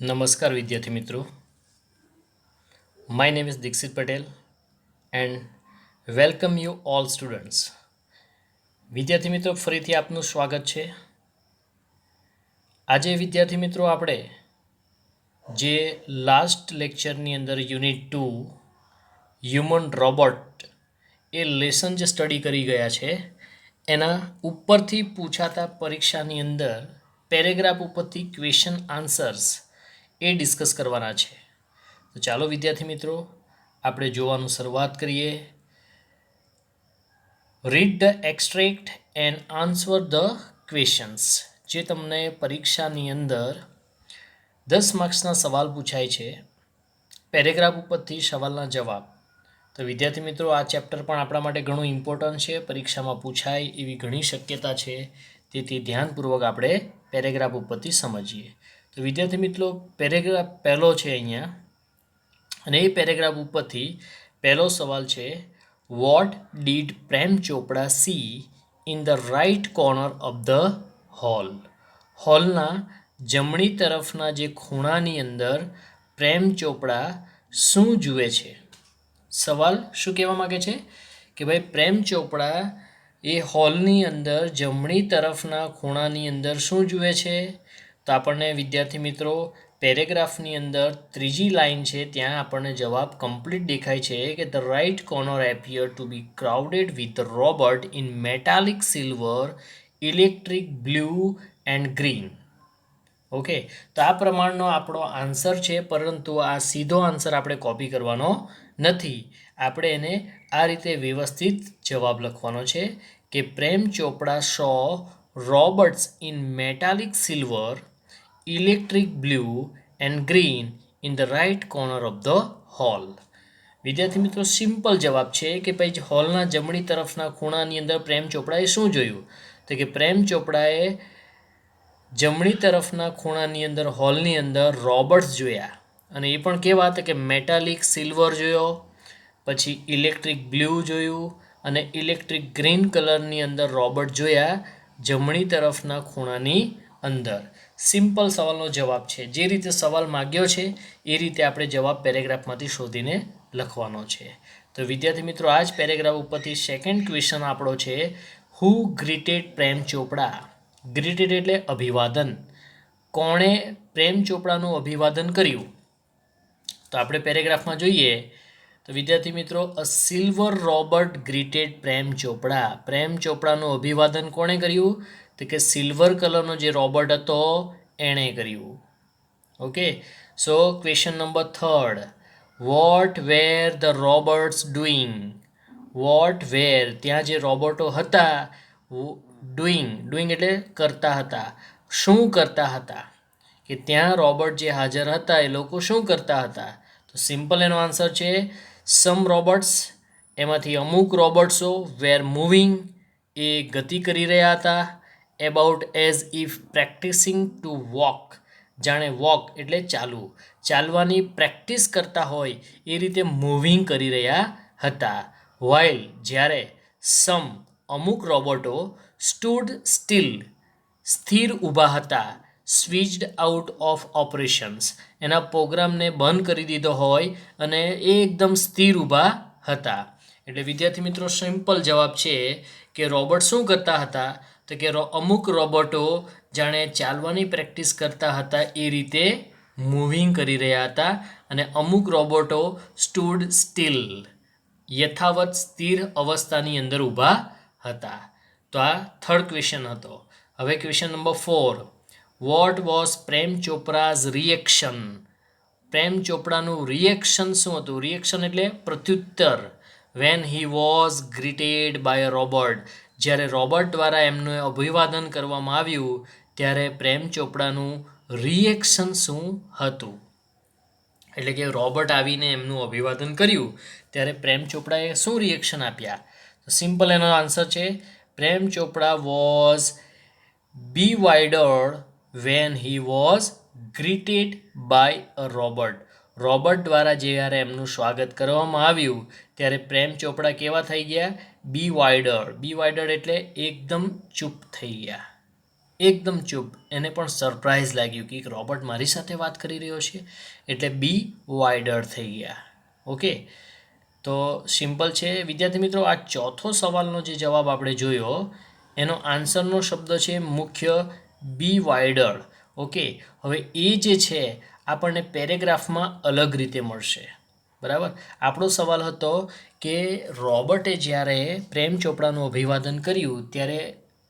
નમસ્કાર વિદ્યાર્થી મિત્રો. My name is Dixit Patel and welcome you all students. વિદ્યાર્થી મિત્રો, ફરીથી આપનું સ્વાગત છે. આજે વિદ્યાર્થી મિત્રો આપણે જે લાસ્ટ લેક્ચરની અંદર યુનિટ 2 હ્યુમન રોબોટ એ લેસન જે સ્ટડી કરી ગયા છે એના ઉપરથી પૂછાતા પરીક્ષાની અંદર પેરેગ્રાફ ઉપરથી ક્વેશ્ચન આન્સર્સ એ ડિસ્કસ કરવાના છે. તો ચાલો વિદ્યાર્થી મિત્રો આપણે જોવાનું શરૂઆત કરીએ. Read the extract and answer the questions. જે તમને પરીક્ષાની અંદર 10 માર્ક્સના સવાલ પૂછાય છે પેરેગ્રાફ ઉપરથી સવાલના જવાબ. તો વિદ્યાર્થી મિત્રો આ ચેપ્ટર પણ આપણા માટે ઘણું ઇમ્પોર્ટન્ટ છે, પરીક્ષામાં પૂછાય એવી ઘણી શક્યતા છે, તેથી ધ્યાનપૂર્વક આપણે પેરેગ્રાફ ઉપરથી સમજીએ. તો વિદ્યાર્થી મિત્રો પેરેગ્રાફ પહેલો છે અહીંયા, અને એ પેરેગ્રાફ ઉપરથી પહેલો સવાલ છે, vote did Prem Chopra see in the right corner of the hall. હોલના જમણી તરફના જે ખૂણાની અંદર પ્રેમ ચોપડા શું જુએ છે? સવાલ શું કહેવા માગે છે કે ભાઈ પ્રેમ ચોપડા એ હોલની અંદર જમણી તરફના ખૂણાની અંદર શું જુએ છે? તો આપણને વિદ્યાર્થી મિત્રો પેરેગ્રાફની અંદર ત્રીજી લાઈન છે ત્યાં આપણને જવાબ કમ્પ્લીટ દેખાય છે કે the right corner appear to be crowded with robot in metallic silver, electric blue and green. Okay, તો આ પ્રમાણનો આપણો આન્સર છે, પરંતુ આ સીધો આન્સર આપણે કોપી કરવાનો નથી. આપણે એને આ રીતે વ્યવસ્થિત જવાબ લખવાનો છે કે Prem Chopra saw robots in metallic silver, electric blue and green in the right corner of the hall. વિદ્યાર્થી મિત્રો સિમ્પલ જવાબ છે કે ભાઈ હોલના જમણી તરફના ખૂણાની અંદર પ્રેમ ચોપડાએ શું જોયું? તો કે પ્રેમ ચોપડાએ જમણી તરફના ખૂણાની અંદર હોલની અંદર રોબોટ્સ જોયા, અને એ પણ કેવા હતા કે મેટાલિક સિલ્વર જોયો, પછી ઇલેક્ટ્રિક બ્લુ જોયું, અને ઇલેક્ટ્રિક ગ્રીન કલરની અંદર રોબોટ જોયા જમણી તરફના ખૂણાની અંદર. સિમ્પલ સવાલનો જવાબ છે. જે રીતે સવાલ માગ્યો છે એ રીતે આપણે જવાબ પેરેગ્રાફમાંથી શોધીને લખવાનો છે. તો વિદ્યાર્થી મિત્રો આ જ પેરેગ્રાફ ઉપરથી સેકન્ડ ક્વેશ્ચન આપણો છે, હુ ગ્રીટેડ પ્રેમ ચોપડા. ગ્રીટેડ એટલે અભિવાદન. કોણે પ્રેમ ચોપડાનું અભિવાદન કર્યું? તો આપણે પેરેગ્રાફમાં જોઈએ તો વિદ્યાર્થી મિત્રો અ સિલ્વર રોબોટ ગ્રીટેડ પ્રેમ ચોપડા. પ્રેમ ચોપડાનું અભિવાદન કોણે કર્યું? તો કે સિલ્વર કલરનો જે રોબોટ હતો એણે કર્યું. Okay, so question number third, what were the robots doing. What were ત્યાં જે રોબોટો હતા, ડુઈંગ એટલે કરતા હતા. શું કરતા હતા? કે ત્યાં રોબોટ જે હાજર હતા એ લોકો શું કરતા હતા? તો સિમ્પલ એનો આન્સર છે સમ રોબોટ્સ. એમાંથી અમુક રોબોટ્સો વેર મૂવિંગ એ ગતિ કરી રહ્યા હતા, about as if practising two walk. જાણે વોક એટલે ચાલવું, ચાલવાની પ્રેક્ટિસ કરતા હોય એ રીતે મૂવિંગ કરી રહ્યા હતા. વાઇલ જ્યારે સમ અમુક રોબોટો સ્ટૂડ સ્ટીલ સ્થિર ઊભા હતા, સ્વિચડ આઉટ ઓફ ઓપરેશન્સ એના પ્રોગ્રામને બંધ કરી દીધો હોય અને એ એકદમ સ્થિર ઊભા હતા. એટલે વિદ્યાર્થી મિત્રો સિમ્પલ જવાબ છે કે રોબોટ શું કરતા હતા? તો કે અમુક રોબોટો જાણે ચાલવાની પ્રેક્ટિસ કરતા હતા એ રીતે મૂવિંગ કરી રહ્યા હતા, અને અમુક રોબોટો સ્ટૂડ સ્ટીલ યથાવત સ્થિર અવસ્થાની અંદર ઊભા હતા. તો આ થર્ડ ક્વેશ્ચન હતો. હવે question number 4, what was Prem Chopra's reaction. Prem ચોપડાનું રિએક્શન શું હતું? રિએક્શન એટલે પ્રત્યુત્તર. When he was greeted by a robot. જ્યારે રોબોટ દ્વારા એમનું અભિવાદન કરવામાં આવ્યું ત્યારે પ્રેમ ચોપડાનું રિએક્શન શું હતું? એટલે કે રોબોટ આવીને એમનું અભિવાદન કર્યું ત્યારે પ્રેમ ચોપડાએ શું રિએક્શન આપ્યા? તો સિમ્પલ એનો આન્સર છે Prem Chopra was bewildered when he was greeted by a robot. Robot દ્વારા જ્યારે એમનું સ્વાગત કરવામાં આવ્યું ત્યારે પ્રેમ ચોપડા કેવા થઈ ગયા? bewildered. bewildered એટલે એકદમ ચૂપ થઈ ગયા, એકદમ ચૂપ. એને પણ સરપ્રાઇઝ લાગ્યું કે એક રોબોટ મારી સાથે વાત કરી રહ્યો છે, એટલે બી વાઇડર થઈ ગયા. ઓકે, તો સિમ્પલ છે વિદ્યાર્થી મિત્રો. આ ચોથો સવાલનો જે જવાબ આપણે જોયો એનો આન્સરનો શબ્દ છે મુખ્ય, બી વાઇડર. ઓકે, હવે એ જે છે આપણને પેરેગ્રાફમાં અલગ રીતે મળશે. બરાબર. આપણો સવાલ હતો કે રોબર્ટે જ્યારે પ્રેમ ચોપડાનું અભિવાદન કર્યું ત્યારે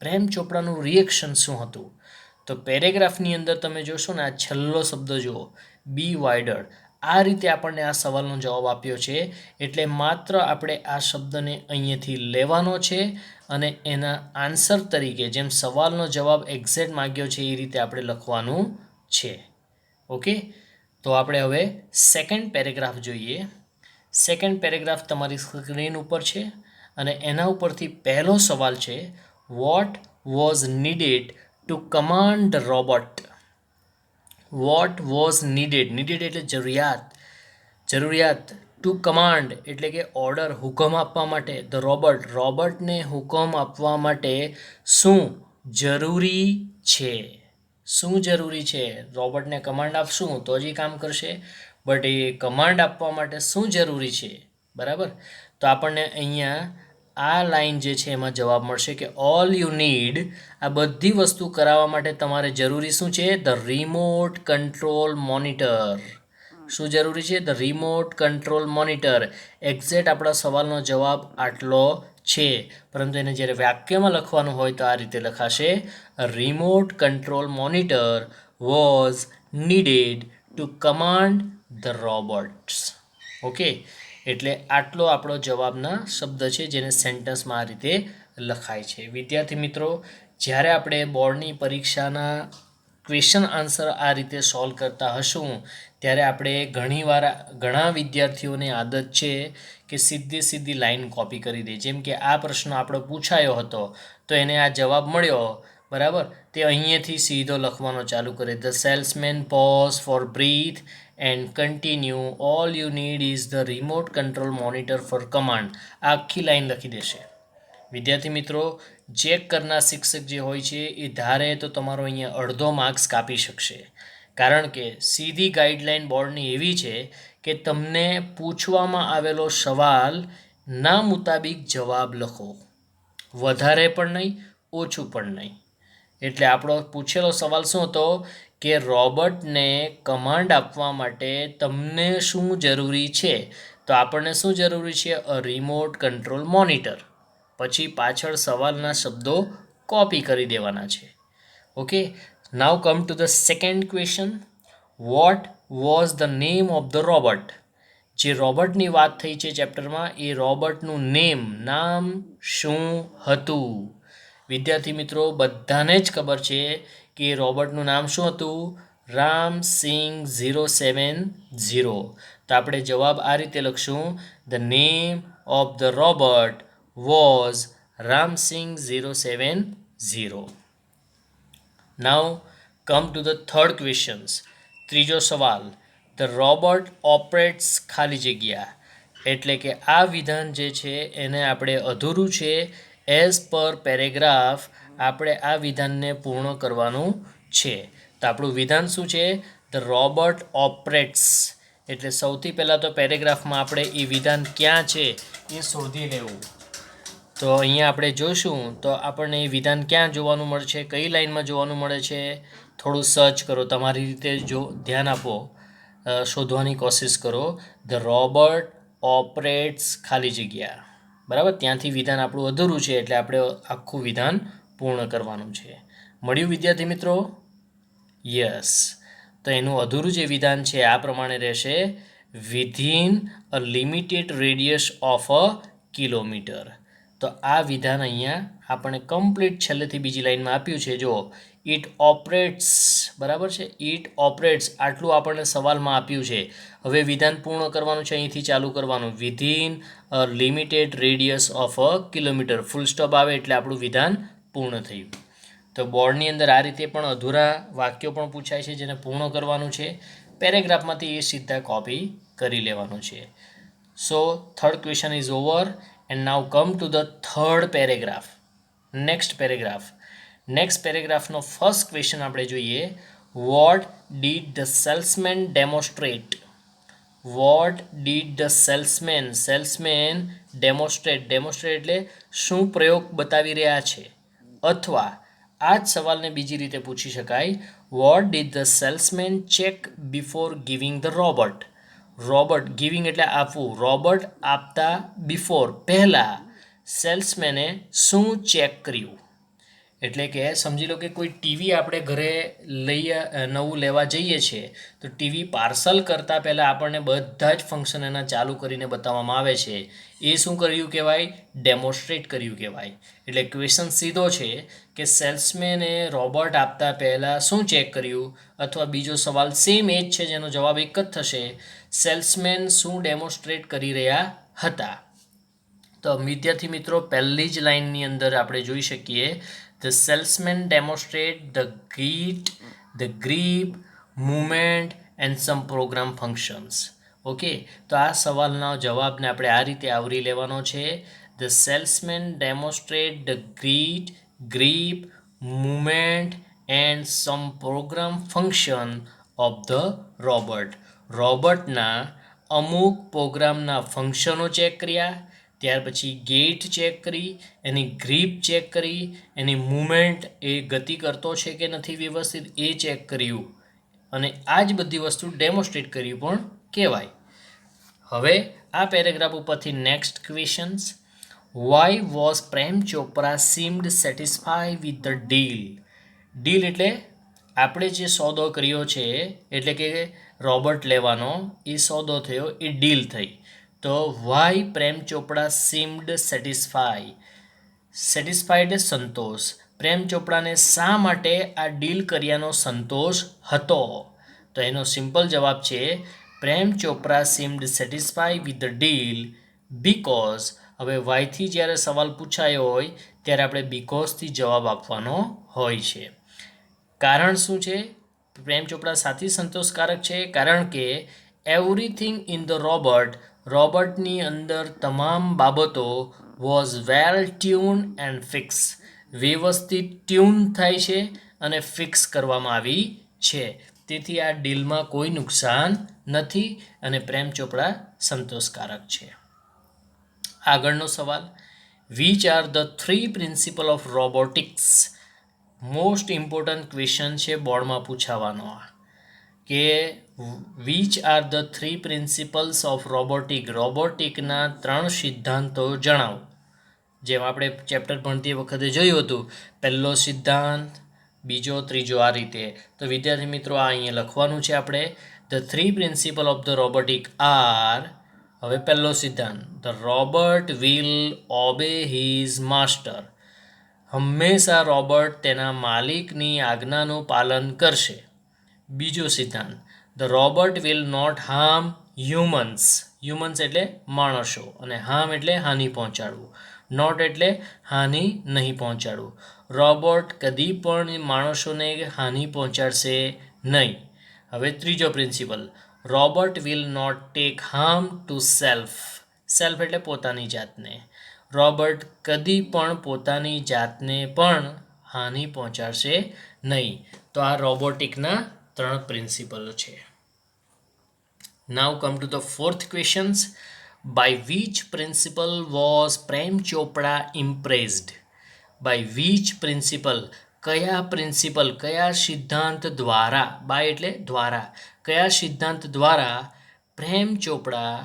પ્રેમ ચોપડાનું રિએક્શન શું હતું. તો પેરેગ્રાફની અંદર તમે જોશો ને, આ છેલ્લો શબ્દ જુઓ, બી વાઇડર. આ રીતે આપણને આ સવાલનો જવાબ આપ્યો છે. એટલે માત્ર આપણે આ શબ્દને અહીંયાથી લેવાનો છે અને એના આન્સર તરીકે જેમ સવાલનો જવાબ એક્ઝેક્ટ માગ્યો છે એ રીતે આપણે લખવાનું છે. ઓકે, તો આપણે હવે સેકન્ડ પેરેગ્રાફ જોઈએ. સેકન્ડ પેરેગ્રાફ તમારી સ્ક્રીન ઉપર છે અને એના ઉપરથી પહેલો સવાલ છે, what was needed two command the robot. What was needed, needed એટલે જરૂરિયાત, જરૂરિયાત. ટુ કમાન્ડ એટલે કે ઓર્ડર, હુકમ આપવા માટે. ધ રોબોટ, રોબોટને હુકમ આપવા માટે શું જરૂરી છે. શું જરૂરી છે. રોબોટને કમાન્ડ આપશું તો જ એ કામ કરશે, બટ એ કમાન્ડ આપવા માટે શું જરૂરી છે. બરાબર. તો આપણને અહીંયા આ લાઈન જે છે એમાં જવાબ મળશે કે ઓલ યુ નીડ, આ બધી વસ્તુ કરાવવા માટે તમારે જરૂરી શું છે, ધ રિમોટ કંટ્રોલ મોનિટર. શું જરૂરી છે, the remote control monitor. Exact આપણા સવાલનો જવાબ આટલો છે, પરંતુ એને જ્યારે વાક્યમાં લખવાનું હોય તો આ રીતે લખાશે, remote control monitor was needed two command the robots. Okay, એટલે આટલો આપણો જવાબના શબ્દ છે જેને સેન્ટન્સમાં આ રીતે લખાય છે. વિદ્યાર્થી મિત્રો, જ્યારે આપણે બોર્ડની પરીક્ષાના ક્વેશ્ચન આન્સર આ રીતે સોલ્વ કરતા હશું ત્યારે આપણે ઘણા વિદ્યાર્થીઓને આદત છે કે સીધી સીધી લાઈન કોપી કરી દે. જેમ કે આ પ્રશ્ન આપણો પૂછાયો હતો તો એને આ જવાબ મળ્યો, બરાબર, તે અહીંયાથી સીધો લખવાનો ચાલુ કરે. The salesman pause for breath and continue, all you need is the remote control monitor for command. આ આખી લાઈન લખી દેશે. વિદ્યાર્થી મિત્રો, ચેક કરનાર શિક્ષક જે હોય છે એ ધારે તો તમારો અહીંયા અડધો માર્ક્સ કાપી શકશે. કારણ કે સીધી ગાઈડલાઈન બોર્ડની એવી છે કે તમને પૂછવામાં આવેલો સવાલ ના મુતાબિક જવાબ લખો, વધારે પણ નહીં, ઓછું પણ નહીં. એટલે આપણો પૂછેલો સવાલ શું હતો કે રોબોટને કમાન્ડ આપવા માટે તમને શું જરૂરી છે. તો આપણને શું જરૂરી છે, અ રિમોટ કંટ્રોલ મોનિટર. પછી પાછળ સવાલના શબ્દો કોપી કરી દેવાના છે. Okay, now come to the second question, what was the name of the robot. જે રોબોટની વાત થઈ છે ચેપ્ટરમાં, એ રોબોટનું નામ શું હતું. વિદ્યાર્થી મિત્રો, બધાને જ ખબર છે કે રોબોટનું નામ શું હતું, રામસિંગ 070. તો આપણે જવાબ આ રીતે લખશું, the name of the robot was Ramsingh 070. Now come to the third questions. ત્રીજો સવાલ, ધ રોબોટ ઓપરેટ્સ ખાલી જગ્યા. એટલે કે આ વિધાન જે છે એને આપણે અધૂરું છે, એઝ પર પેરેગ્રાફ આપણે આ વિધાનને પૂર્ણ કરવાનું છે. તો આપણું વિધાન શું છે, ધ રોબોટ ઓપરેટ્સ. એટલે સૌથી પહેલાં તો પેરેગ્રાફમાં આપણે એ વિધાન ક્યાં છે એ શોધી લેવું. તો અહીંયા આપણે જોશું તો આપણને એ વિધાન ક્યાં જોવાનું મળશે, કઈ લાઈનમાં જોવાનું મળે છે. થોડું સર્ચ કરો, તમારી રીતે જો ધ્યાન આપો, શોધવાની કોશિશ કરો. ધ રોબોટ ઓપરેટ્સ ખાલી જગ્યા. બરાબર, ત્યાંથી વિધાન આપણું અધૂરું છે એટલે આપણે આખું વિધાન પૂર્ણ કરવાનું છે. મળ્યું વિદ્યાર્થી મિત્રો? યસ. તો એનું અધૂરું જે વિધાન છે આ પ્રમાણે રહેશે, within a limited radius of a kilometre. તો આ વિધાન અહીંયા આપણે કમ્પ્લીટ છેલ્લેથી બીજી લાઈનમાં આપ્યું છે. જો ઇટ ઓપરેટ્સ, બરાબર છે, ઇટ ઓપરેટ્સ આટલું આપણને સવાલમાં આપ્યું છે. હવે વિધાન પૂર્ણ કરવાનું છે, અહીંથી ચાલુ કરવાનું, within a limited radius of a kilometre. Full stop આવે એટલે આપણું વિધાન પૂર્ણ થયું. તો બોર્ડની અંદર આ રીતે પણ અધૂરા વાક્યો પણ પૂછાય છે જેને પૂર્ણ કરવાનું છે. પેરેગ્રાફમાંથી એ સીધા કોપી કરી લેવાનું છે. So third question is over. And now come to the third paragraph. Next paragraph. Next પેરેગ્રાફનો ફર્સ્ટ ક્વેશ્ચન આપણે જોઈએ. What did the salesman demonstrate? What did the salesman demonstrate એટલે શું પ્રયોગ બતાવી રહ્યા છે? અથવા આ જ સવાલને બીજી રીતે પૂછી શકાય, what did the salesman check before giving the Robert giving એટલે આપવું, રોબર્ટ આપતા બિફોર પહેલાં સેલ્સમેને શું ચેક કર્યું? એટલે કે સમજી લો કે કોઈ ટીવી આપણે ઘરે નવું લેવા જઈએ છીએ તો ટીવી પાર્સલ કરતાં પહેલાં આપણને બધા જ ફંક્શન એના ચાલુ કરીને બતાવવામાં આવે છે. એ શું કર્યું કહેવાય? ડેમોન્સ્ટ્રેટ કર્યું કહેવાય. એટલે ક્વેશ્ચન સીધો છે કે સેલ્સમેને રોબોટ આપતા પહેલાં શું ચેક કર્યું? અથવા બીજો સવાલ સેમ એ જ છે જેનો જવાબ એક જ થશે, સેલ્સમેન શું ડેમોન્સ્ટ્રેટ કરી રહ્યા હતા? તો વિદ્યાર્થી મિત્રો, પહેલી જ લાઇનની અંદર આપણે જોઈ શકીએ, the salesman demonstrate the grip, movement and some program functions. Okay, તો આ સવાલના જવાબને આપણે આ રીતે આવરી લેવાનો છે. The salesman demonstrate the grip, movement and some program function of the રોબોટના અમુક પ્રોગ્રામના ફંક્શનો ચેક કર્યા, ત્યાર પછી ગેટ ચેક કરી, એની ગ્રીપ ચેક કરી, એની મૂવમેન્ટ એ ગતિ કરતો છે કે નથી વ્યવસ્થિત એ ચેક કર્યું, અને આ જ બધી વસ્તુ ડેમોન્સ્ટ્રેટ કર્યું પણ કહેવાય. હવે આ પેરેગ્રાફ ઉપરથી next questions. Why was Prem Chopra seemed satisfy with the deal એટલે આપણે જે સોદો કર્યો છે, એટલે કે રોબોટ લેવાનો એ સોદો થયો, એ ડીલ થઈ. તો વાય પ્રેમ ચોપડા સીમ્ડ સેટિસ્ફાઈડ સંતોષ. પ્રેમ ચોપડાને શા માટે આ ડીલ કર્યાનો સંતોષ હતો? તો એનો સિમ્પલ જવાબ છે, Prem Chopra seemed satisfy with the deal because. હવે વાયથી જ્યારે સવાલ પૂછાયો હોય ત્યારે આપણે બીકોઝથી જવાબ આપવાનો હોય છે. કારણ શું છે? પ્રેમ ચોપડા સાથી સંતોષકારક છે કારણ કે એવરીથિંગ ઇન ધ રોબોટની અંદર તમામ બાબતો was well tune and fix, વ્યવસ્થિત ટ્યુન થાય છે અને ફિક્સ કરવામાં આવી છે. તેથી આ ડીલમાં કોઈ નુકસાન નથી અને પ્રેમ ચોપડા સંતોષકારક છે. આગળનો સવાલ, which are the 3 principle of robotics? Most important question છે, બોર્ડમાં પૂછાવાનો કે which are the 3 principles of રોબોટિકના 3 સિદ્ધાંતો જણાવો. જેમ આપણે ચેપ્ટર ભણતી વખતે જોયું હતું, પહેલો સિદ્ધાંત, બીજો, ત્રીજો, આ રીતે. તો વિદ્યાર્થી મિત્રો, આ અહીંયા લખવાનું છે આપણે. The 3 principle of the robotic are. હવે પહેલો સિદ્ધાંત, the robot will obey his master. હંમેશા રોબોટ તેના માલિકની આજ્ઞાનું પાલન કરશે. બીજો સિદ્ધાંત, the robot will not harm humans એટલે માણસો, અને હાર્મ એટલે હાનિ પહોંચાડવું, નોટ એટલે હાનિ નહીં પહોંચાડવું. રોબોટ કદી પણ માણસોને હાનિ પહોંચાડશે નહીં. હવે ત્રીજો principle, robot will not take harm to self એટલે પોતાની જાતને. રોબોટ કદી પણ પોતાની જાતને પણ હાનિ પહોંચાડશે નહીં. તો આ રોબોટિકના 3 પ્રિન્સિપલો છે. Now come to the fourth questions. By which principle was Prem Chopra impressed? By which principal, કયા સિદ્ધાંત દ્વારા, બાય એટલે દ્વારા, કયા સિદ્ધાંત દ્વારા પ્રેમ ચોપડા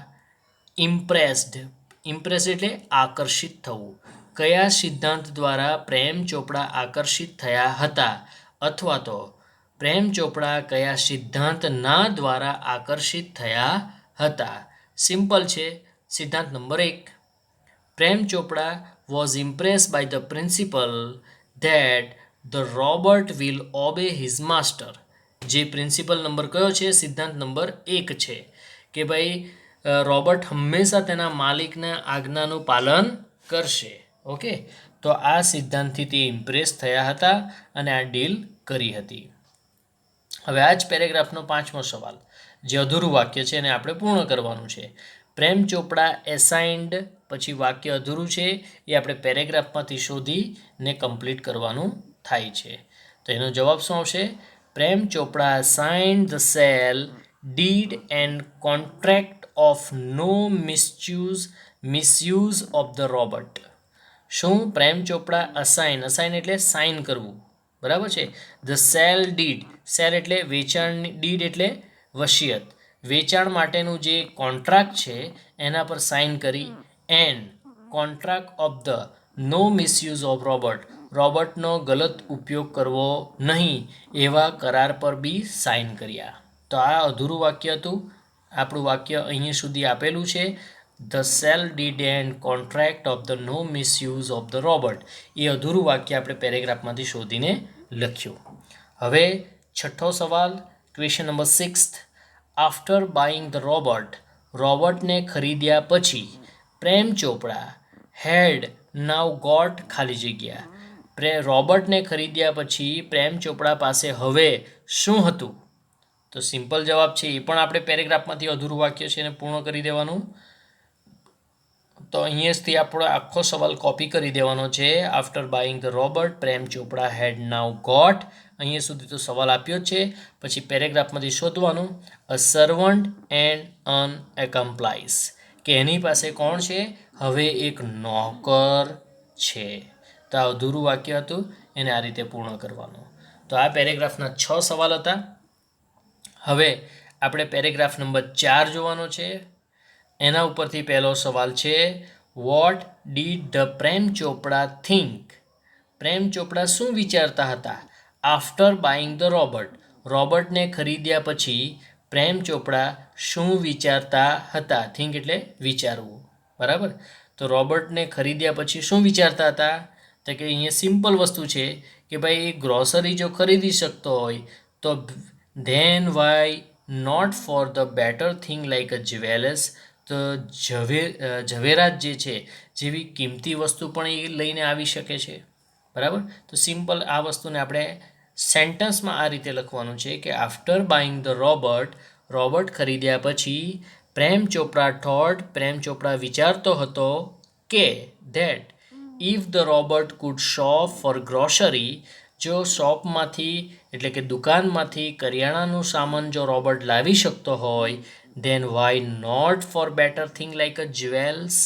ઇમ્પ્રેસ એટલે આકર્ષિત થવું, કયા સિદ્ધાંત દ્વારા પ્રેમ ચોપડા આકર્ષિત થયા હતા? અથવા તો પ્રેમ ચોપડા કયા સિદ્ધાંતના દ્વારા આકર્ષિત થયા હતા? સિમ્પલ છે. સિદ્ધાંત number 1, Prem Chopra was impress by the principle that the robot will obey his master. જે પ્રિન્સિપલ નંબર કયો છે? સિદ્ધાંત નંબર 1 છે કે ભાઈ રોબોટ હંમેશા તેના માલિકના આજ્ઞાનું પાલન કરશે. ઓકે, તો આ સિદ્ધાંતથી તે ઇમ્પ્રેસ થયા હતા અને આ ડીલ કરી હતી. હવે આ જ પેરેગ્રાફનો 5મો સવાલ, જે અધૂરું વાક્ય છે એને આપણે પૂર્ણ કરવાનું છે. પ્રેમ ચોપડા એસાઇન્ડ, પછી વાક્ય અધૂરું છે એ આપણે પેરેગ્રાફમાંથી શોધીને કમ્પ્લીટ કરવાનું થાય છે. તો એનો જવાબ શું આવશે? Prem Chopra signed the sale deed and contract of no misuse of the robot. શું પ્રેમ ચોપડા અસાઇન એટલે સાઇન કરવું, બરાબર છે. ધ સેલ ડીડ, સેલ એટલે વેચાણની, ડીડ એટલે વસિયત, વેચાણ માટેનું જે કોન્ટ્રાક્ટ છે એના પર સાઇન કરી, and contract of the no misuse of રોબોટનો ગલત ઉપયોગ કરવો નહીં એવા કરાર પર બી સાઇન કર્યા. તો આ અધૂરું વાક્ય હતું. આપણું વાક્ય અહીંયા સુધી આપેલું છે. The sale deed and contract of the no misuse of the robot. એ અધૂરું વાક્ય આપણે પેરેગ્રાફમાંથી શોધીને લખ્યું. હવે છઠ્ઠો સવાલ, question number 6. After buying the રોબોટને ખરીદ્યા પછી પ્રેમ ચોપડા હેડ નાવ ગોટ ખાલી જગ્યા. રોબોટને ખરીદ્યા પછી પ્રેમ ચોપડા પાસે હવે શું હતું? તો સિમ્પલ જવાબ છે, એ પણ આપણે પેરેગ્રાફમાંથી અધૂરું વાક્ય છે એને પૂર્ણ કરી દેવાનું. તો અહીંયાથી આપણો આખો સવાલ કોપી કરી દેવાનો છે. After buying the robot Prem Chopra head now got, અહીંયા સુધી તો સવાલ આપ્યો જ છે. પછી પેરેગ્રાફમાંથી શોધવાનું, અ સર્વન્ટ એન્ડ અન એકમ્પ્લાઇઝ, કે એની પાસે કોણ છે? હવે એક નોકર છે. તો આ અધૂરું વાક્ય હતું, એને આ રીતે પૂર્ણ કરવાનું. તો આ પેરેગ્રાફના 6 સવાલ હતા. હવે આપણે પેરેગ્રાફ નંબર 4 જોવાનો છે. એના ઉપરથી પહેલો સવાલ છે, vote did the Prem Chopra think? પ્રેમ ચોપડા શું વિચારતા હતા? આફ્ટર બાઇંગ ધ રોબોટને ખરીદ્યા પછી પ્રેમ ચોપડા શું વિચારતા હતા? થિંક એટલે વિચારવું, બરાબર. તો રોબોટને ખરીદ્યા પછી શું વિચારતા હતા? તો કે અહીંયા સિમ્પલ વસ્તુ છે કે ભાઈ ગ્રોસરી જો ખરીદી શકતો હોય તો then why not for the better thing like a jewellers. તો ઝવેરાત જે છે જેવી કિંમતી વસ્તુ પણ એ લઈને આવી શકે છે, બરાબર. તો સિમ્પલ આ વસ્તુને આપણે સેન્ટન્સમાં આ રીતે લખવાનું છે કે આફ્ટર બાઇંગ ધ રોબોટ ખરીદ્યા પછી પ્રેમ ચોપડા વિચારતો હતો કે that if the robot could shop for grocery, જો શોપમાંથી એટલે કે દુકાનમાંથી કરિયાણાનું સામાન જો રોબોટ લાવી શકતો હોય, then why not for better thing like a jewels,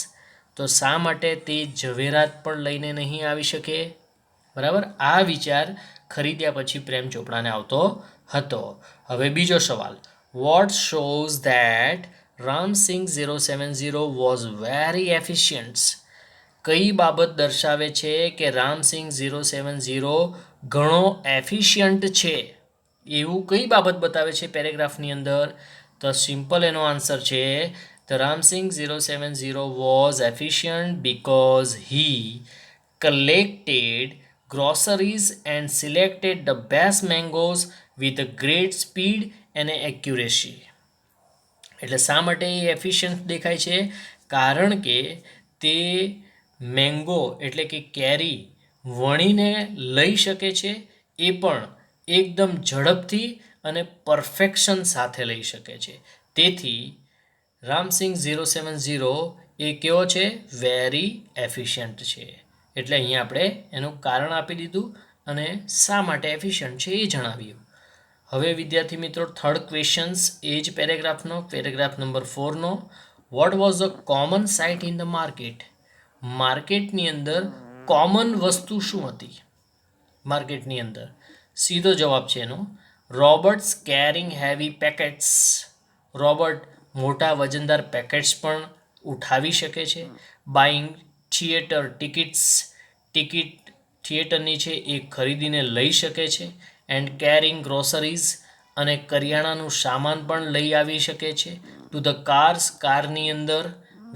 તો શા માટે તે ઝવેરાત પણ લઈને નહીં આવી શકે, બરાબર. આ વિચાર ખરીદ્યા પછી પ્રેમ ચોપડાને આવતો હતો. હવે બીજો સવાલ, what shows that Ramsingh 070 was very efficient? કઈ બાબત દર્શાવે છે કે રામસિંગ 070 ઘણો એફિશિયન્ટ છે? એવું કઈ બાબત બતાવે છે પેરેગ્રાફની અંદર? તો સિમ્પલ એનો આન્સર છે, the Ram Singh 070 was efficient because he collected groceries and selected the best mangoes with a great speed and accuracy. એટલે શા માટે એ એફિશિયન્ટ દેખાય છે? કારણ કે તે મેંગો એટલે કે કેરી વણીને લઈ શકે છે, એ પણ એકદમ ઝડપથી અને પરફેક્શન સાથે લઈ શકે છે. તેથી રામસિંગ 070 એ કેવો છે? વેરી એફિશિયન્ટ છે. એટલે અહીંયા આપણે એનું કારણ આપી દીધું અને શા માટે એફિશિયન્ટ છે એ જણાવ્યું. હવે વિદ્યાર્થી મિત્રો થર્ડ ક્વેશ્ચન્સ એ જ પેરેગ્રાફનો, પેરેગ્રાફ નંબર 4નો, what was the common sight in the market? માર્કેટની અંદર કોમન વસ્તુ શું હતી? માર્કેટની અંદર સીધો જવાબ છે એનો, robots carrying heavy packets. Robot મોટા વજનદાર પેકેટ્સ પણ ઉઠાવી શકે છે. બાઇંગ થિયેટર ટિકિટ થિયેટરની છે એ ખરીદીને લઈ શકે છે. એન્ડ કેરિંગ ગ્રોસરીઝ, અને કરિયાણાનું સામાન પણ લઈ આવી શકે છે. ટુ ધ કારની અંદર,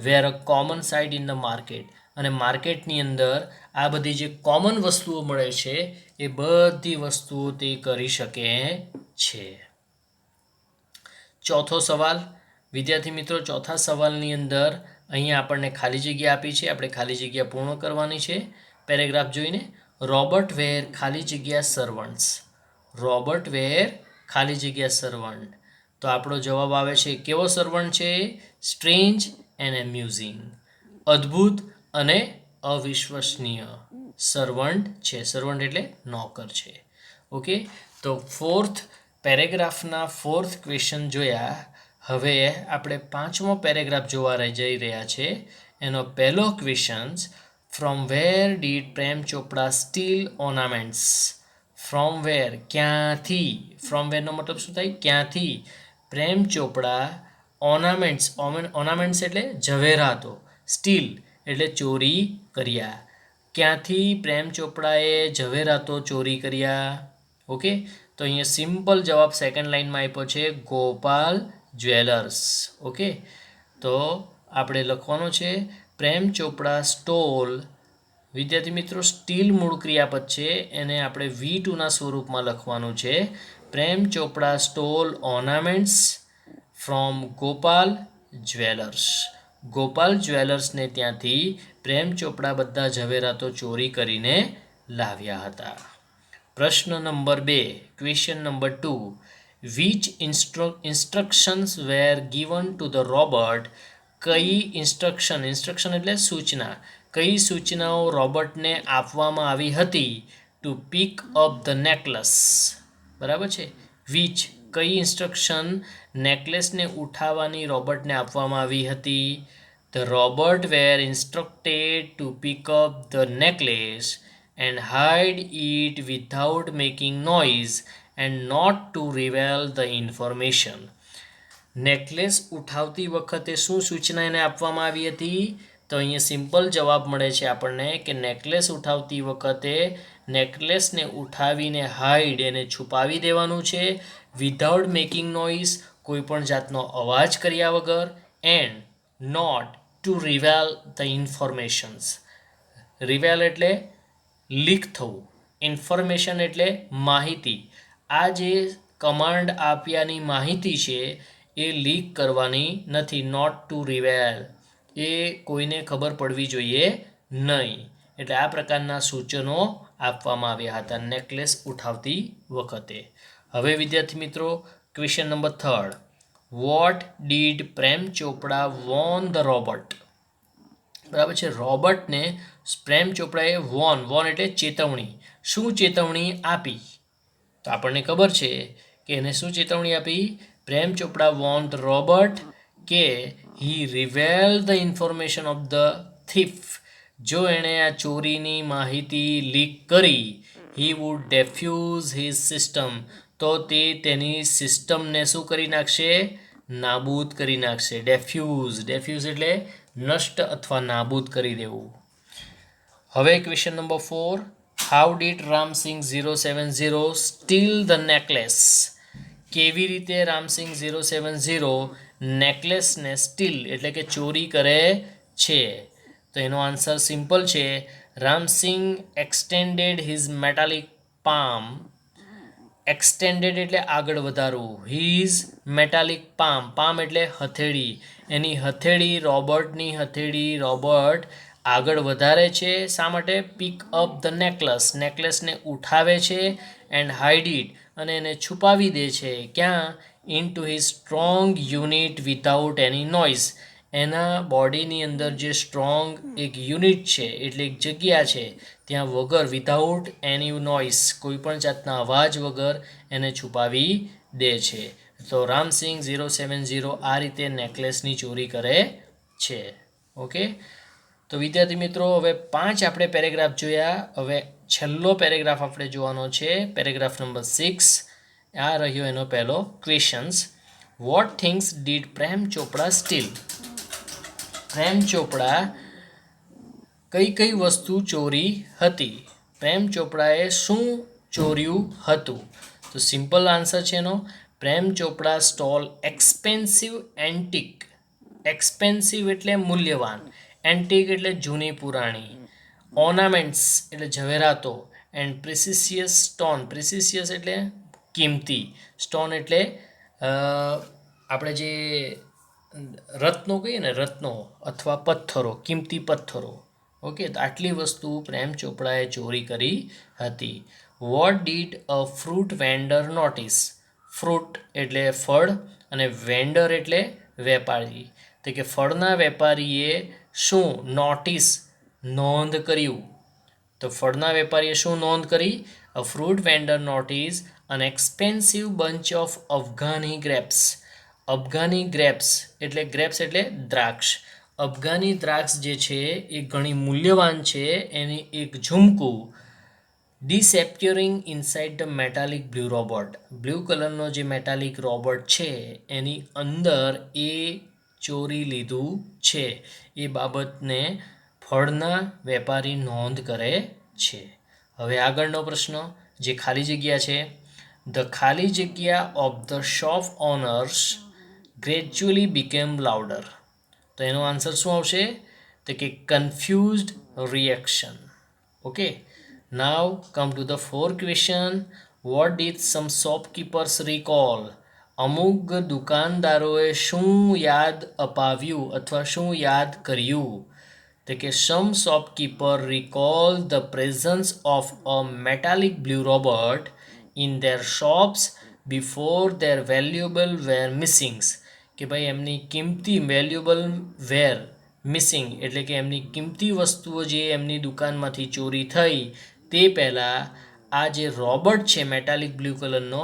were a common sight in the market, અને માર્કેટની અંદર આ બધી જે કોમન વસ્તુઓ મળે છે એ બધી વસ્તુઓ તે કરી શકે છે. ચોથો સવાલ વિદ્યાર્થી મિત્રો, ચોથા સવાલની અંદર અહીંયા આપણને ખાલી જગ્યા આપી છે, આપણે ખાલી જગ્યા પૂર્ણ કરવાની છે. પેરેગ્રાફ જોઈને, રોબર્ટ વેર ખાલી જગ્યા સર્વન્ટ્સ. રોબર્ટ વેર ખાલી જગ્યા સર્વન્ટ. તો આપણો જવાબ આવે છે કેવો સર્વન્ટ છે? સ્ટ્રેન્જ એન્ડ એમ્યુઝિંગ, અદ્ભુત અને અવિશ્વસનીય. સર્વન્ટ છે. સર્વન્ટ એટલે નોકર છે. ઓકે, તો ફોર્થ પેરેગ્રાફના ફોર્થ ક્વેશ્ચન જોયા. હવે આપણે પાંચમો પેરેગ્રાફ જોવા જઈ રહ્યા છે. એનો પહેલો question, from where did Prem Chopra steel ornaments? From where, ક્યાંથી? ફ્રોમ વેરનો મતલબ શું થાય? ક્યાંથી પ્રેમ ચોપડા ઓર્નામેન્ટ્સ એટલે ઝવેરાતો, સ્ટીલ એટલે ચોરી કર્યા. ક્યાંથી પ્રેમ ચોપડાએ ઝવેરાતો ચોરી કર્યા? ઓકે, તો અહીંયા સિમ્પલ જવાબ સેકન્ડ લાઇનમાં આપ્યો છે, ગોપાલ જ્વેલર્સ. ઓકે, તો આપણે લખવાનો છે પ્રેમ ચોપડા સ્ટોલ. વિદ્યાર્થી મિત્રો, સ્ટીલ મૂળ ક્રિયાપદ છે, એને આપણે V2ના સ્વરૂપમાં લખવાનું છે. Prem Chopra stole ornaments from Gopal jewellers. Gopal જ્વેલર્સને ત્યાંથી પ્રેમ ચોપડા બધા ઝવેરાતો ચોરી કરીને લાવ્યા હતા. પ્રશ્ન number 2, question number 2, which instructions were given to the robot? કઈ ઇન્સ્ટ્રક્શન એટલે સૂચના, કઈ સૂચનાઓ રોબોટને આપવામાં આવી હતી to pick up the necklace? બરાબર છે. વિચ, કઈ ઇન્સ્ટ્રક્શન નેકલેસને ઉઠાવવાની રોબોટને આપવામાં આવી હતી? The robot were instructed to pick up the necklace and hide it without making noise and not to reveal the information. Necklace ઉઠાવતી વખતે શું સૂચના એને આપવામાં આવી હતી? તો અહીંયા સિમ્પલ જવાબ મળે છે આપણને કે નેકલેસ ઉઠાવતી વખતે નેકલેસને ઉઠાવીને હાઈડ એને છુપાવી દેવાનું છે, વિધાઉટ મેકિંગ નોઇઝ કોઈ પણ જાતનો અવાજ કર્યા વગર, and not to reveal the informations. Reveal એટલે લીક થવું, ઇન્ફોર્મેશન એટલે માહિતી. આ જે કમાન્ડ આપ્યાની માહિતી છે એ લીક કરવાની નથી, નોટ ટુ રિવેલ, એ કોઈને ખબર પડવી જોઈએ નહીં. એટલે આ પ્રકારના સૂચનો આપવામાં આવ્યા હતા નેકલેસ ઉઠાવતી વખતે. હવે વિદ્યાર્થી મિત્રો, question number 3, vote did Prem Chopra Warne the robot? બરાબર છે. રોબોટને પ્રેમ ચોપડાએ વોર્ન એટલે ચેતવણી. શું ચેતવણી આપી? તો આપણને ખબર છે કે એને શું ચેતવણી આપી? પ્રેમ ચોપડા વોર્ન ધ રોબોટ કે he reveal the information of the thief. જો એણે આ ચોરીની માહિતી લીક કરી, he would defuse his system, તો તે તેની સિસ્ટમને શું કરી નાખશે? નાબૂદ કરી નાખશે. ડેફ્યુઝ એટલે નષ્ટ અથવા નાબૂદ કરી દેવું. હવે question number 4, how did Ram Singh 070 steel the necklace? કેવી રીતે રામસિંગ 070 નેકલેસને સ્ટીલ એટલે કે ચોરી કરે છે? તો એનો આન્સર સિમ્પલ છે, Ram Singh extended his metallic palm. Extended એટલે આગળ વધારવું, હિઝ મેટાલિક પામ એટલે હથેળી, એની હથેળી, રોબોટની હથેળી રોબોટ આગળ વધારે છે. શા માટે? પિક અપ ધ નેકલેસને ઉઠાવે છે, એન્ડ હાઇડ ઇટ અને એને છુપાવી દે છે. ક્યાં? In to his strong unit without any noise. એના બોડીની અંદર જે સ્ટ્રોંગ એક યુનિટ છે એટલે એક જગ્યા છે, ત્યાં વગર, વિધાઉટ એની નોઇઝ, કોઈ પણ જાતના અવાજ વગર એને છુપાવી દે છે. તો રામસિંગ 070 આ રીતે નેકલેસની ચોરી કરે છે. ઓકે, તો વિદ્યાર્થી મિત્રો, હવે 5 આપણે પેરેગ્રાફ જોયા. હવે છેલ્લો પેરેગ્રાફ આપણે જોવાનો છે, પેરેગ્રાફ નંબર 6. આ રહ્યો એનો પહેલો questions, vote things did Prem Chopra steel? પ્રેમ ચોપડા કઈ વસ્તુ ચોરી હતી? પ્રેમ ચોપડાએ શું ચોર્યું હતું? તો સિમ્પલ આન્સર છે એનો, પ્રેમ Chopra stall expensive antique. Expensive એટલે મૂલ્યવાન, એન્ટિક એટલે જૂની પુરાણી, ઓર્નામેન્ટ્સ એટલે ઝવેરાતો, એન્ડ પ્રિસિસિયસ સ્ટોન. પ્રિસિસિયસ એટલે કિંમતી, સ્ટોન એટલે આપણે જે રત્નો કહીએ ને, રત્નો અથવા પથ્થરો, કિંમતી પથ્થરો. ઓકે, તો આટલી વસ્તુ પ્રેમ ચોપડાએ ચોરી કરી હતી. What did a fruit vendor notice? Fruit એટલે ફળ અને વેન્ડર એટલે વેપારી. તો કે ફળના વેપારીએ શું નોટિસ, નોંધ કર્યું? તો ફળના વેપારીએ શું નોંધ કરી? A fruit vendor notice an expensive bunch of Afghani grapes. Afghani grapes એટલે દ્રાક્ષ. અફઘાની દ્રાક્ષ જે છે એ ઘણી મૂલ્યવાન છે, એની એક ઝુમકું disappearing inside the metallic blue robot. Blue કલરનો જે મેટાલિક રોબોટ છે એની અંદર એ ચોરી લીધું છે, એ બાબતને ફળના વેપારી નોંધ કરે છે. હવે આગળનો પ્રશ્ન જે ખાલી જગ્યા છે. ધ ખાલી જગ્યા of the shop owners gradually became louder. તો એનો આન્સર શું આવશે? તો કે confused reaction. Okay, now come to the fourth question. What did some shopkeepers recall? અમુક દુકાનદારોએ શું યાદ અપાવ્યું અથવા શું યાદ કર્યું? તો કે some shopkeeper recall the presence of a metallic blue robot in their shops before their valuable were missings. કે ભાઈ એમની કિંમતી વેલ્યુએબલ વેર મિસિંગ એટલે કે એમની કિંમતી વસ્તુઓ જે એમની દુકાનમાંથી ચોરી થઈ તે પહેલાં આ જે રોબોટ છે મેટાલિક બ્લુ કલરનો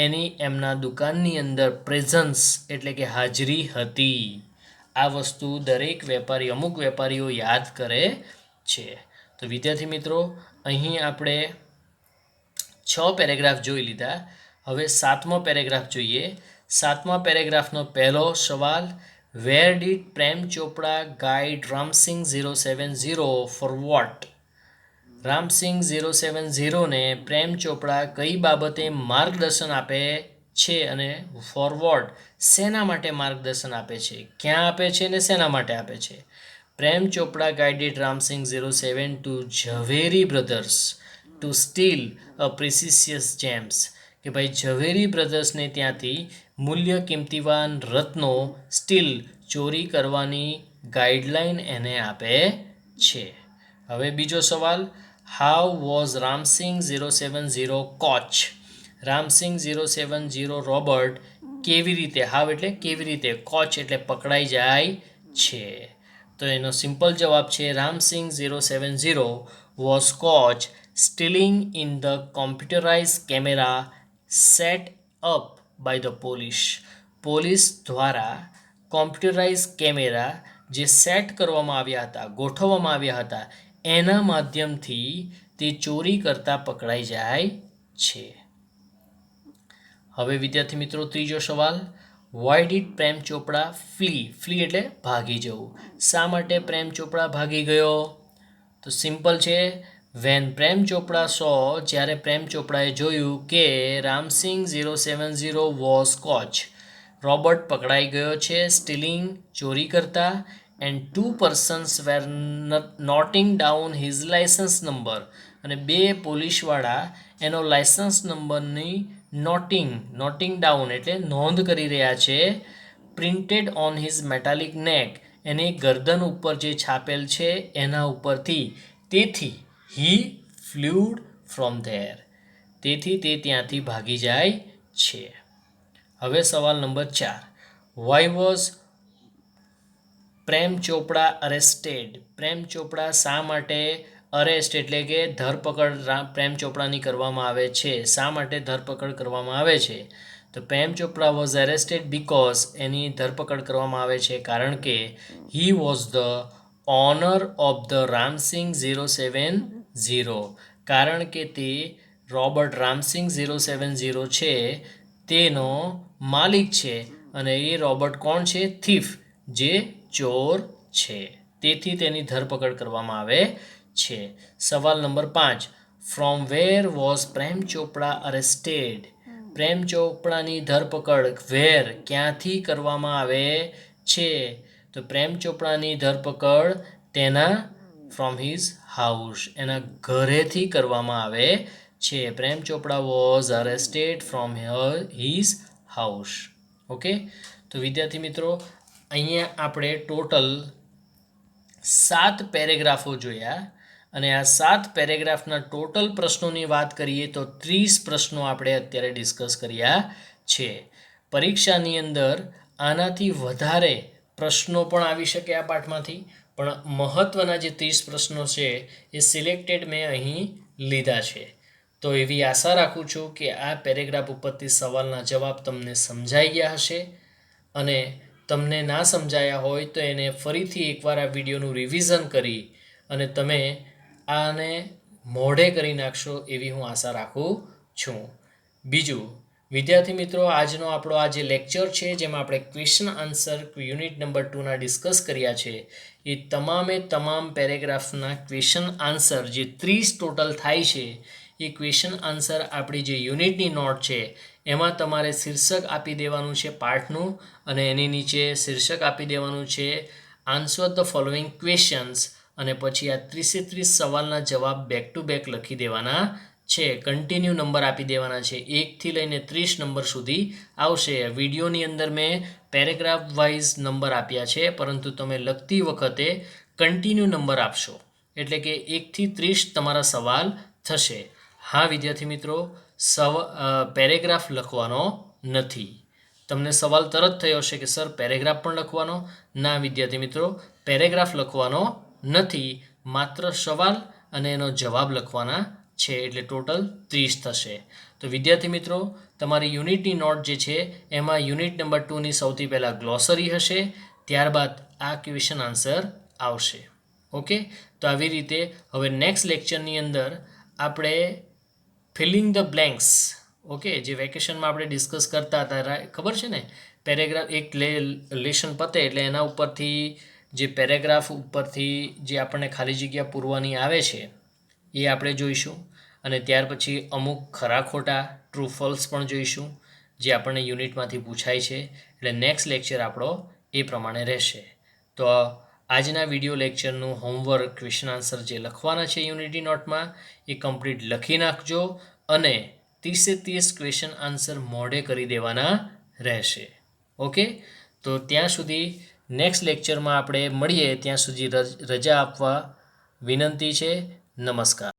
એની એમના દુકાનની અંદર પ્રેઝન્સ એટલે કે હાજરી હતી. આ વસ્તુ દરેક વેપારી, અમુક વેપારીઓ યાદ કરે છે. તો વિદ્યાર્થી મિત્રો, અહીં આપણે 6 પેરેગ્રાફ જોઈ લીધા. હવે 7મો પેરેગ્રાફ જોઈએ. 7મા પેરેગ્રાફનો પહેલો સવાલ, વેર did Prem Chopra guide Ramsingh 070 for what? Ramsingh 070ને પ્રેમ ચોપડા કઈ બાબતે માર્ગદર્શન આપે છે અને ફોર વોટ શેના માટે માર્ગદર્શન આપે છે? ક્યાં આપે છે અને શેના માટે આપે છે? પ્રેમ ચોપડા ગાઈડેડ રામસિંગ 07 ટુ ઝવેરી બ્રધર્સ ટુ સ્ટીલ અ પ્રિસિશિયસ જેમ્સ. કે ભાઈ ઝવેરી બ્રધર્સને ત્યાંથી મૂલ્ય કિંમતીવાન રત્નો સ્ટીલ ચોરી કરવાની ગાઈડલાઈન એને આપે છે. હવે બીજો સવાલ, how was Ramsingh 070 coach? Ram Singh 070 robot કેવી રીતે, હાવ એટલે કેવી રીતે, કોચ એટલે પકડાઈ જાય છે. તો એનો સિમ્પલ જવાબ છે Ramsingh 070 was caught stealing in the computerise camera set up by the police. Police દ્વારા કોમ્પ્યુટરાઇઝ કેમેરા જે સેટ કરવામાં આવ્યા હતા, ગોઠવવામાં આવ્યા હતા, એના માધ્યમથી તે ચોરી કરતા પકડાઈ જાય છે. હવે વિદ્યાર્થી મિત્રો ત્રીજો સવાલ, why did Prem Chopra flea એટલે ભાગી જવું? શા માટે પ્રેમ ચોપડા ભાગી ગયો? તો સિમ્પલ છે, વેન પ્રેમ ચોપડા જ્યારે પ્રેમ ચોપડાએ જોયું કે રામસિંગ 070 વોઝ કોચ, રોબોટ પકડાઈ ગયો છે સ્ટીલિંગ ચોરી કરતા, એન્ડ 2 persons were noting down his licence number, અને 2 પોલીસવાળા એનો લાઇસન્સ નંબરની નોટિંગ ડાઉન એટલે નોંધ કરી રહ્યા છે, પ્રિન્ટેડ ઓન હિઝ મેટાલિક નેક એની ગરદન ઉપર જે છાપેલ છે એના ઉપરથી. તેથી હી ફ્લ્યુડ ફ્રોમ ધેર, તેથી તે ત્યાંથી ભાગી જાય છે. હવે સવાલ number 4, why was Prem Chopra arrested? પ્રેમ ચોપડા શા માટે અરેસ્ટ એટલે કે ધરપકડ પ્રેમ ચોપડાની કરવામાં આવે છે? શા માટે ધરપકડ કરવામાં આવે છે? તો પ્રેમ ચોપડા વોઝ અરેસ્ટેડ બીકોઝ એની ધરપકડ કરવામાં આવે છે કારણ કે he was the owner of the Ram Singh 070, કારણ કે તે રોબોટ રામસિંગ 070 છે તેનો માલિક છે, અને એ રોબોટ કોણ છે? થીફ, જે ચોર છે, તેથી તેની ધરપકડ કરવામાં આવે છે. સવાલ number 5, from where was Prem Chopra arrested? પ્રેમ ચોપડાની ધરપકડ વેર ક્યાંથી કરવામાં આવે છે? તો પ્રેમ ચોપડાની ધરપકડ તેના ફ્રોમ હિઝ હાઉસ, એના ઘરેથી કરવામાં આવે છે. Prem Chopra was arrested from his house. Okay, તો વિદ્યાર્થી મિત્રો અહીંયા આપણે ટોટલ 7 પેરેગ્રાફો જોયા, અને આ 7 પેરેગ્રાફના ટોટલ પ્રશ્નોની વાત કરીએ તો 30 પ્રશ્નો આપણે અત્યારે ડિસ્કસ કર્યા છે. પરીક્ષાની અંદર આનાથી વધારે પ્રશ્નો પણ આવી શકે આ પાઠમાંથી, પણ મહત્ત્વના જે 30 પ્રશ્નો છે એ સિલેક્ટેડ મેં અહીં લીધા છે. તો એવી આશા રાખું છું કે આ પેરેગ્રાફ ઉપરથી સવાલના જવાબ તમને સમજાઈ ગયા હશે, અને તમને ના સમજાયા હોય તો એને ફરીથી એકવાર આ વિડીયોનું રિવિઝન કરી અને તમે આને મોઢે કરી નાખશો એવી હું આશા રાખું છું. બીજું, વિદ્યાર્થી મિત્રો, આજનો આપણો આ જે લેક્ચર છે જેમાં આપણે ક્વેશ્ચન આન્સર યુનિટ નંબર 2ના ડિસ્કસ કર્યા છે, એ તમામે તમામ પેરેગ્રાફના ક્વેશ્ચન આન્સર જે 30 ટોટલ થાય છે એ ક્વેશ્ચન આન્સર આપણી જે યુનિટની નોટ છે એમાં તમારે શીર્ષક આપી દેવાનું છે પાર્ટનું, અને એની નીચે શીર્ષક આપી દેવાનું છે આન્સર ધ ફોલોઈંગ ક્વેશ્ચન્સ, અને પછી આ 30 સવાલના જવાબ બેક ટુ બેક લખી દેવાના છે. કન્ટિન્યુ નંબર આપી દેવાના છે, 1 થી લઈને 30 નંબર સુધી આવશે. વિડીયોની અંદર મેં પેરેગ્રાફ વાઇઝ નંબર આપ્યા છે, પરંતુ તમે લખતી વખતે કન્ટિન્યુ નંબર આપશો, એટલે કે 1 થી 30 તમારા સવાલ થશે. હા વિદ્યાર્થી મિત્રો, પેરેગ્રાફ લખવાનો નથી. તમને સવાલ તરત થયો હશે કે સર પેરેગ્રાફ પણ લખવાનો? ના વિદ્યાર્થી મિત્રો, પેરેગ્રાફ લખવાનો નથી, માત્ર સવાલ અને એનો જવાબ લખવાના છે, એટલે ટોટલ 30 થશે. તો વિદ્યાર્થી મિત્રો, તમારી યુનિટની નોટ જે છે એમાં યુનિટ નંબર 2ની સૌથી પહેલાં ગ્લોસરી હશે, ત્યારબાદ આ ક્વેશ્ચન આન્સર આવશે. ઓકે, તો આવી રીતે હવે નેક્સ્ટ લેક્ચરની અંદર આપણે ફિલિંગ ધ બ્લેન્ક્સ, ઓકે, જે વેકેશનમાં આપણે ડિસ્કસ કરતા હતા, ખબર છે ને, પેરેગ્રાફ એક લેશન પતે એટલે એના ઉપરથી જે પેરેગ્રાફ ઉપરથી જે આપણને ખાલી જગ્યા પૂરવાની આવે છે એ આપણે જોઈશું, અને ત્યાર પછી અમુક ખરા ખોટા ટ્રુ ફોલ્સ પણ જોઈશું જે આપણને યુનિટમાંથી પૂછાય છે. એટલે નેક્સ્ટ લેક્ચર આપણો એ પ્રમાણે રહેશે. તો આજના વિડીયો લેક્ચરનું હોમવર્ક ક્વેશ્ચન આન્સર જે લખવાના છે યુનિટી નોટમાં એ કમ્પ્લીટ લખી નાખજો, અને 30 ક્વેશ્ચન આન્સર મોઢે કરી દેવાના રહેશે. ઓકે, તો ત્યાં સુધી નેક્સ્ટ લેક્ચરમાં આપણે મળીએ, ત્યાં સુધી રજા આપવા વિનંતી છે. નમસ્કાર.